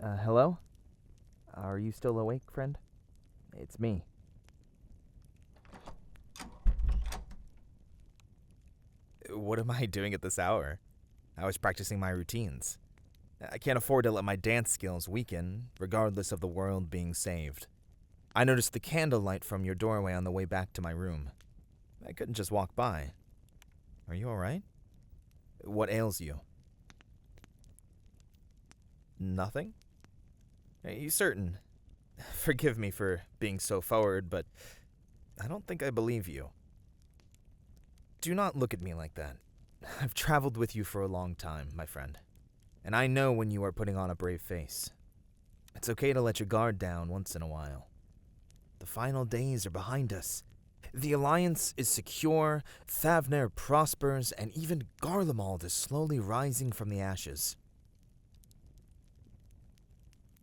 Hello? Are you still awake, friend? It's me. What am I doing at this hour? I was practicing my routines. I can't afford to let my dance skills weaken, regardless of the world being saved. I noticed the candlelight from your doorway on the way back to my room. I couldn't just walk by. Are you alright? What ails you? Nothing? Are you certain? Forgive me for being so forward, but I don't think I believe you. Do not look at me like that. I've traveled with you for a long time, my friend, and I know when you are putting on a brave face. It's okay to let your guard down once in a while. The final days are behind us. The Alliance is secure, Thavner prospers, and even Garlemald is slowly rising from the ashes.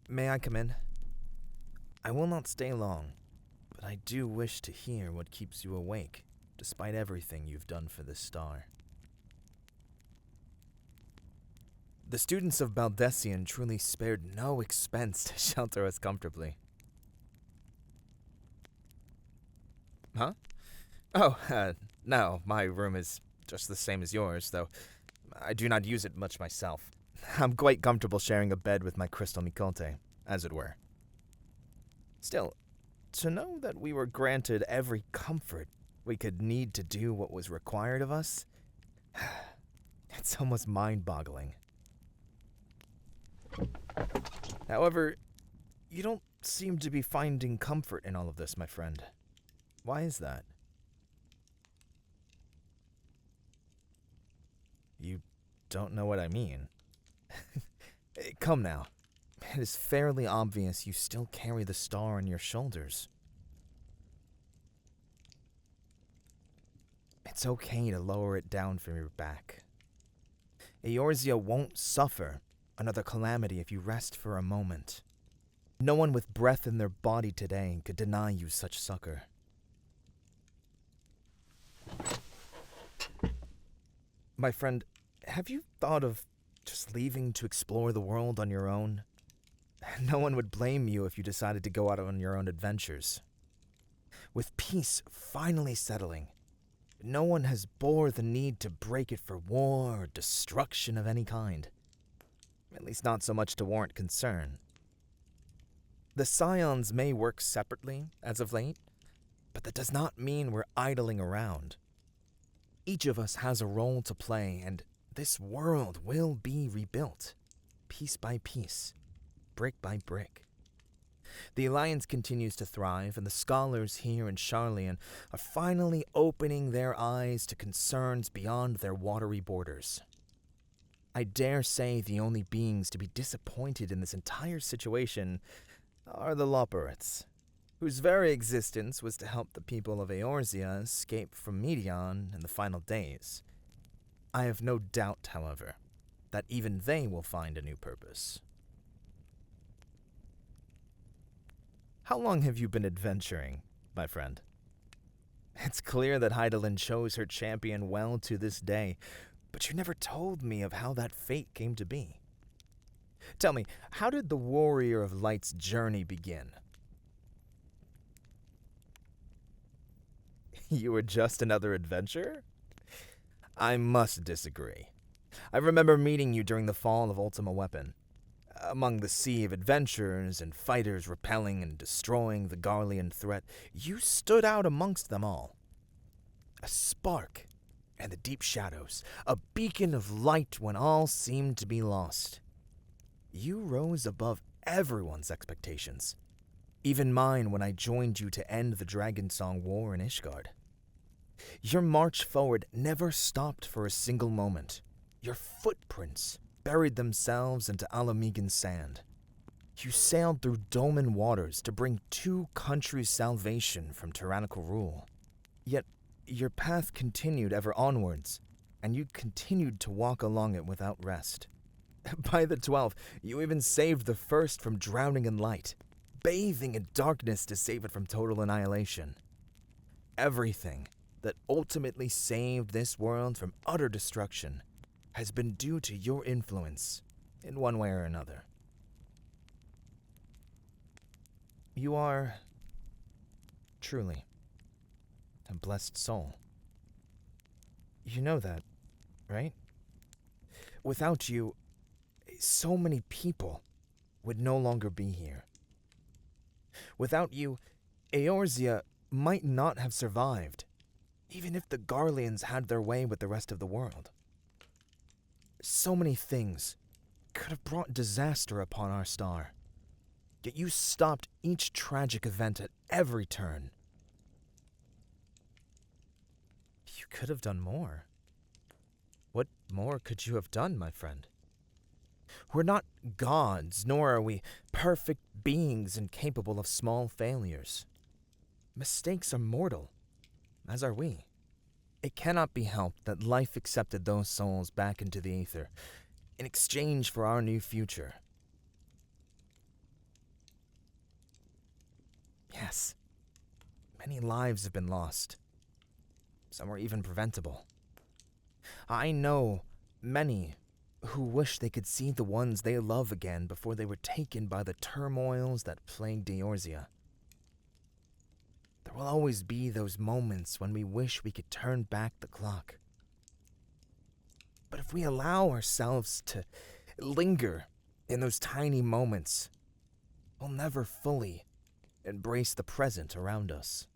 May I come in? I will not stay long, but I do wish to hear what keeps you awake, despite everything you've done for this star. The students of Baldessian truly spared no expense to shelter us comfortably. Huh? Oh, no, my room is just the same as yours, though I do not use it much myself. I'm quite comfortable sharing a bed with my crystal Mikote, as it were. Still, to know that we were granted every comfort we could need to do what was required of us, it's almost mind-boggling. However, you don't seem to be finding comfort in all of this, my friend. Why is that? You don't know what I mean. Come now. It is fairly obvious you still carry the star on your shoulders. It's okay to lower it down from your back. Eorzea won't suffer another calamity if you rest for a moment. No one with breath in their body today could deny you such succor. My friend, have you thought of just leaving to explore the world on your own? No one would blame you if you decided to go out on your own adventures. With peace finally settling, no one has bore the need to break it for war or destruction of any kind. At least not so much to warrant concern. The Scions may work separately as of late, but that does not mean we're idling around. Each of us has a role to play, and this world will be rebuilt, piece by piece, brick by brick. The Alliance continues to thrive, and the scholars here in Charlian are finally opening their eyes to concerns beyond their watery borders. I dare say the only beings to be disappointed in this entire situation are the Loperites, whose very existence was to help the people of Eorzea escape from Medion in the final days. I have no doubt, however, that even they will find a new purpose. How long have you been adventuring, my friend? It's clear that Hydaelyn chose her champion well to this day, but you never told me of how that fate came to be. Tell me, how did the Warrior of Light's journey begin? You were just another adventurer? I must disagree. I remember meeting you during the fall of Ultima Weapon. Among the sea of adventurers and fighters repelling and destroying the Garlean threat, you stood out amongst them all. A spark in the deep shadows, a beacon of light when all seemed to be lost. You rose above everyone's expectations, even mine when I joined you to end the Dragonsong War in Ishgard. Your march forward never stopped for a single moment. Your footprints buried themselves into Alamegan's sand. You sailed through Dolmen waters to bring two countries' salvation from tyrannical rule. Yet your path continued ever onwards, and you continued to walk along it without rest. By the 12th, you even saved the first from drowning in light, bathing in darkness to save it from total annihilation. Everything that ultimately saved this world from utter destruction has been due to your influence, in one way or another. You are truly a blessed soul. You know that, right? Without you, so many people would no longer be here. Without you, Eorzea might not have survived, even if the Garleans had their way with the rest of the world. So many things could have brought disaster upon our star, yet you stopped each tragic event at every turn. You could have done more. What more could you have done, my friend? We're not gods, nor are we perfect beings incapable of small failures. Mistakes are mortal, as are we. It cannot be helped that life accepted those souls back into the aether in exchange for our new future. Yes, many lives have been lost. Some are even preventable. I know many who wish they could see the ones they love again before they were taken by the turmoils that plagued Eorzea. There will always be those moments when we wish we could turn back the clock. But if we allow ourselves to linger in those tiny moments, we'll never fully embrace the present around us.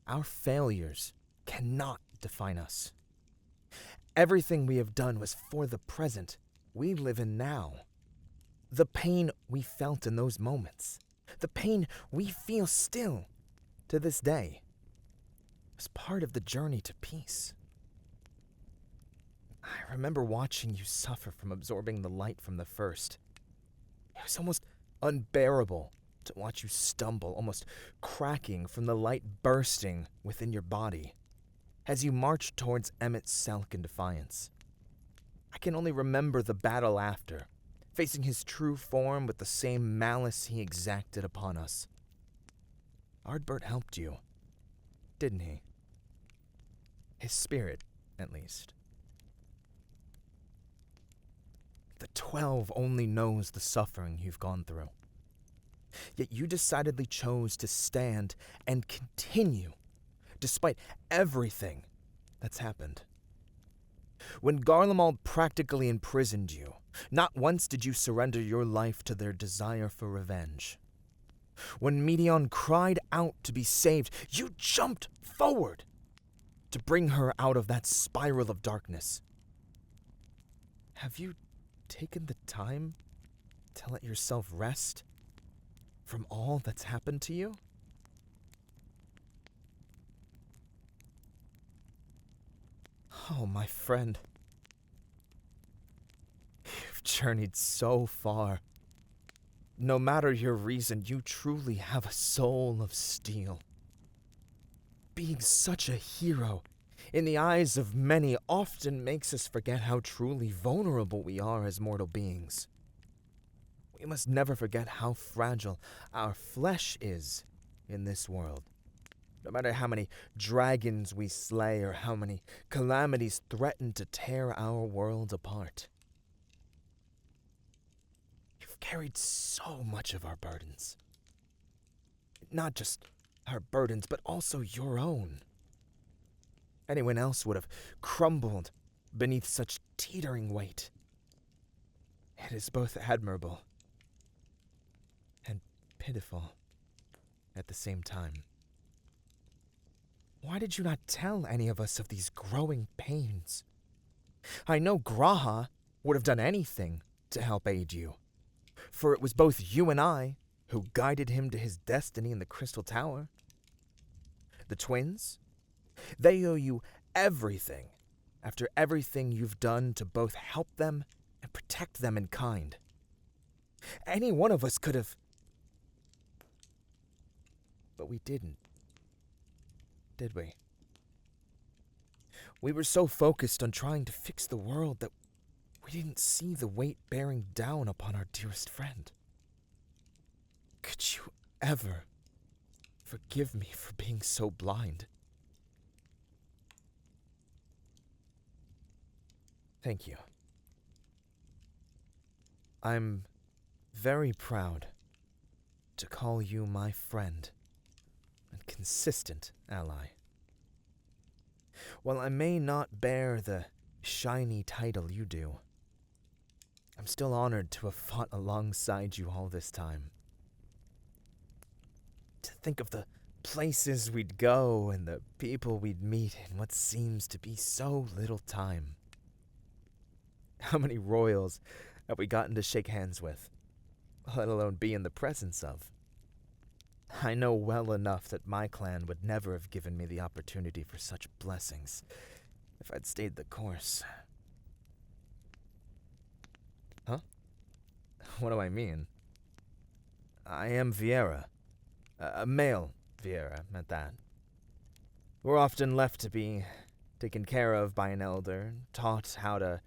Our failures cannot define us. Everything we have done was for the present we live in now. The pain we felt in those moments, the pain we feel still to this day, was part of the journey to peace. I remember watching you suffer from absorbing the light from the first. It was almost unbearable to watch you stumble, almost cracking from the light bursting within your body as you marched towards Emmet Selk in defiance. I can only remember the battle after, facing his true form with the same malice he exacted upon us. Ardbert helped you, didn't he? His spirit, at least. The 12 only knows the suffering you've gone through. Yet you decidedly chose to stand and continue despite everything that's happened. When Garlemald practically imprisoned you, not once did you surrender your life to their desire for revenge. When Meteon cried out to be saved, you jumped forward to bring her out of that spiral of darkness. Have you taken the time to let yourself rest from all that's happened to you? Oh, my friend. You've journeyed so far. No matter your reason, you truly have a soul of steel. Being such a hero in the eyes of many often makes us forget how truly vulnerable we are as mortal beings. We must never forget how fragile our flesh is in this world. No matter how many dragons we slay or how many calamities threaten to tear our world apart. You've carried so much of our burdens. Not just our burdens, but also your own. Anyone else would have crumbled beneath such teetering weight. It is both admirable and pitiful at the same time. Why did you not tell any of us of these growing pains? I know Graha would have done anything to help aid you, for it was both you and I who guided him to his destiny in the Crystal Tower. The twins, they owe you everything after everything you've done to both help them and protect them in kind. Any one of us could have, but we didn't. Did we? We were so focused on trying to fix the world that we didn't see the weight bearing down upon our dearest friend. Could you ever forgive me for being so blind? Thank you. I'm very proud to call you my friend and consistent ally. While I may not bear the shiny title you do, I'm still honored to have fought alongside you all this time. To think of the places we'd go and the people we'd meet in what seems to be so little time. How many royals have we gotten to shake hands with, let alone be in the presence of? I know well enough that my clan would never have given me the opportunity for such blessings if I'd stayed the course. Huh? What do I mean? I am Vieira. A male Vieira, at that. We're often left to be taken care of by an elder, taught how to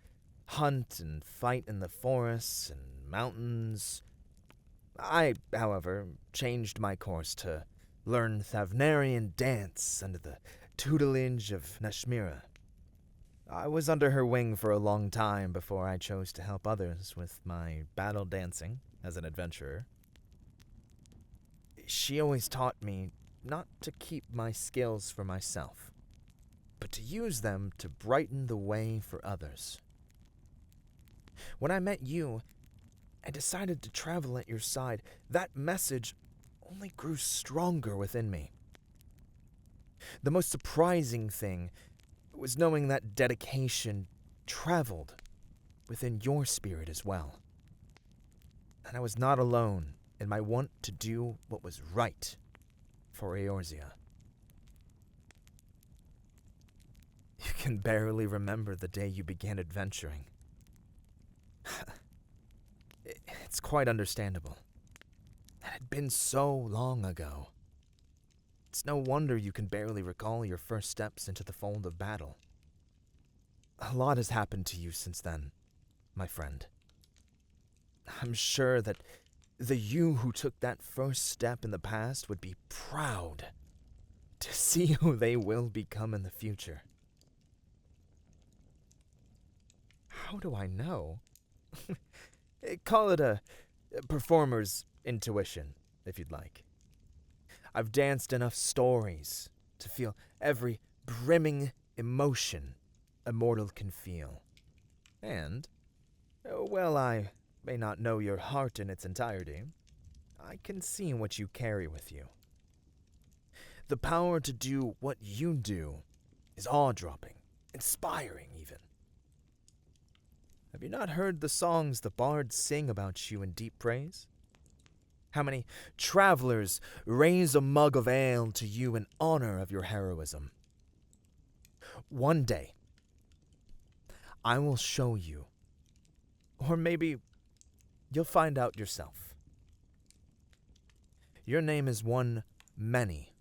hunt and fight in the forests and mountains. I, however, changed my course to learn Thavnarian dance under the tutelage of Nashmira. I was under her wing for a long time before I chose to help others with my battle dancing as an adventurer. She always taught me not to keep my skills for myself, but to use them to brighten the way for others. When I met you, I decided to travel at your side. That message only grew stronger within me. The most surprising thing was knowing that dedication traveled within your spirit as well. And I was not alone in my want to do what was right for Eorzea. You can barely remember the day you began adventuring. It's quite understandable. It had been so long ago. It's no wonder you can barely recall your first steps into the fold of battle. A lot has happened to you since then, my friend. I'm sure that the you who took that first step in the past would be proud to see who they will become in the future. How do I know? Call it a performer's intuition, if you'd like. I've danced enough stories to feel every brimming emotion a mortal can feel. And, well, I may not know your heart in its entirety, I can see what you carry with you. The power to do what you do is awe-dropping, inspiring even. Have you not heard the songs the bards sing about you in deep praise? How many travelers raise a mug of ale to you in honor of your heroism? One day, I will show you, or maybe you'll find out yourself. Your name is one many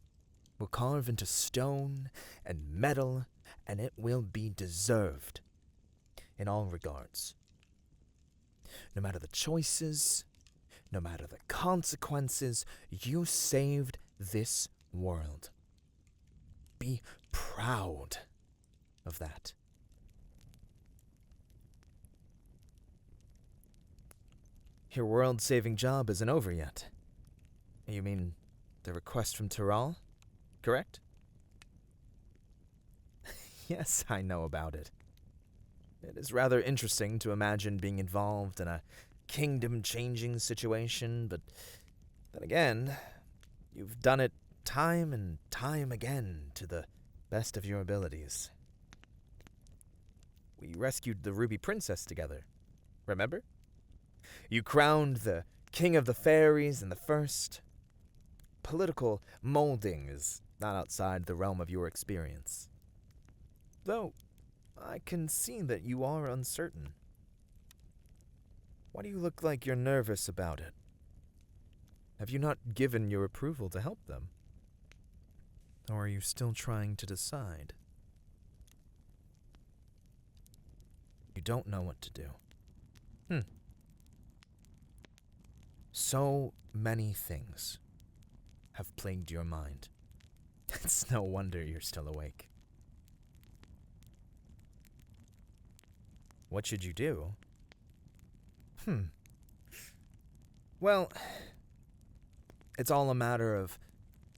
will carve into stone and metal, and it will be deserved in all regards. No matter the choices, no matter the consequences, you saved this world. Be proud of that. Your world-saving job isn't over yet. You mean the request from Tyrell, correct? Yes, I know about it. It is rather interesting to imagine being involved in a kingdom-changing situation, but then again, you've done it time and time again to the best of your abilities. We rescued the Ruby Princess together, remember? You crowned the King of the Fairies in the first. Political molding is not outside the realm of your experience. Though, I can see that you are uncertain. Why do you look like you're nervous about it? Have you not given your approval to help them? Or are you still trying to decide? You don't know what to do. So many things have plagued your mind. It's no wonder you're still awake. What should you do? Well, it's all a matter of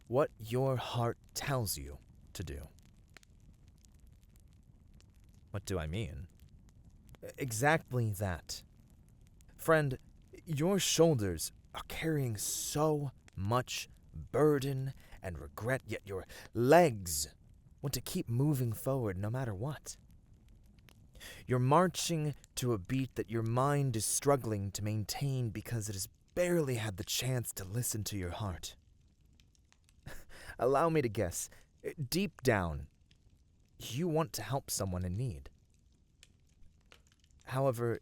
what your heart tells you to do. What do I mean? Exactly that. Friend, your shoulders are carrying so much burden and regret, yet your legs want to keep moving forward no matter what. You're marching to a beat that your mind is struggling to maintain because it has barely had the chance to listen to your heart. Allow me to guess, deep down, you want to help someone in need. However,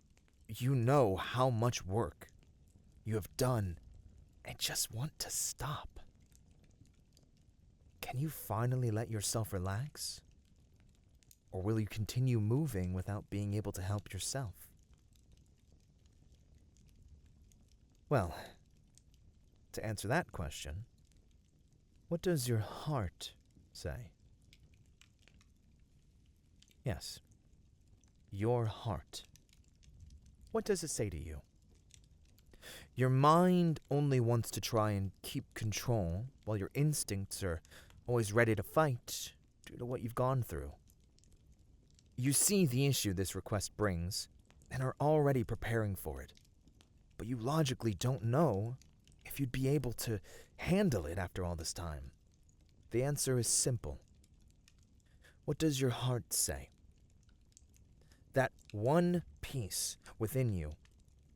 you know how much work you have done and just want to stop. Can you finally let yourself relax? Or will you continue moving without being able to help yourself? Well, to answer that question, what does your heart say? Yes, your heart. What does it say to you? Your mind only wants to try and keep control, while your instincts are always ready to fight due to what you've gone through. You see the issue this request brings, and are already preparing for it, but you logically don't know if you'd be able to handle it after all this time. The answer is simple. What does your heart say? That one piece within you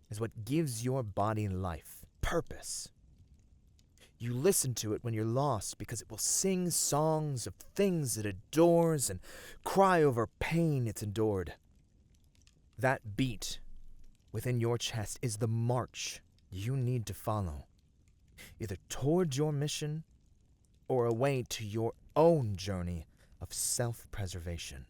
is what gives your body life, purpose. You listen to it when you're lost because it will sing songs of things it adores and cry over pain it's endured. That beat within your chest is the march you need to follow, either towards your mission or away to your own journey of self-preservation.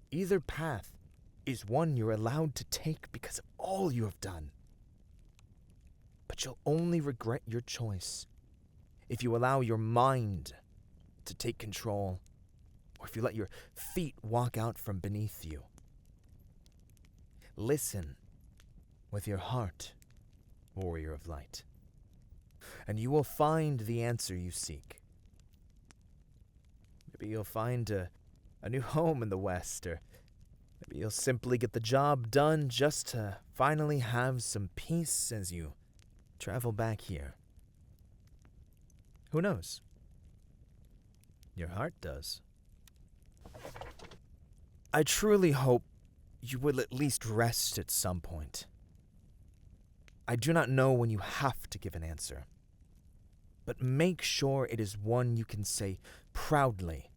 Either path is one you're allowed to take because of all you have done. But you'll only regret your choice if you allow your mind to take control, or if you let your feet walk out from beneath you. Listen with your heart, warrior of light, and you will find the answer you seek. Maybe you'll find a new home in the West, or maybe you'll simply get the job done just to finally have some peace as you travel back here. Who knows? Your heart does. I truly hope you will at least rest at some point. I do not know when you have to give an answer, but make sure it is one you can say proudly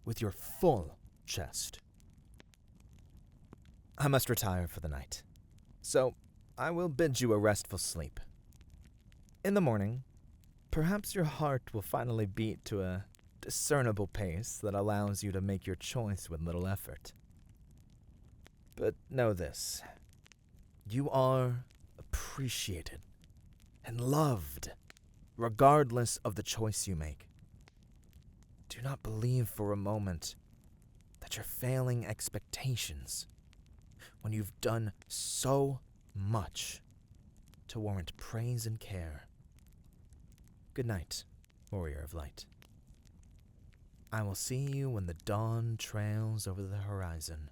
with your full chest. I must retire for the night, so I will bid you a restful sleep. In the morning, perhaps your heart will finally beat to a discernible pace that allows you to make your choice with little effort. But know this, you are appreciated and loved, regardless of the choice you make. Do not believe for a moment that you're failing expectations when you've done so much to warrant praise and care. Good night, warrior of light. I will see you when the dawn trails over the horizon.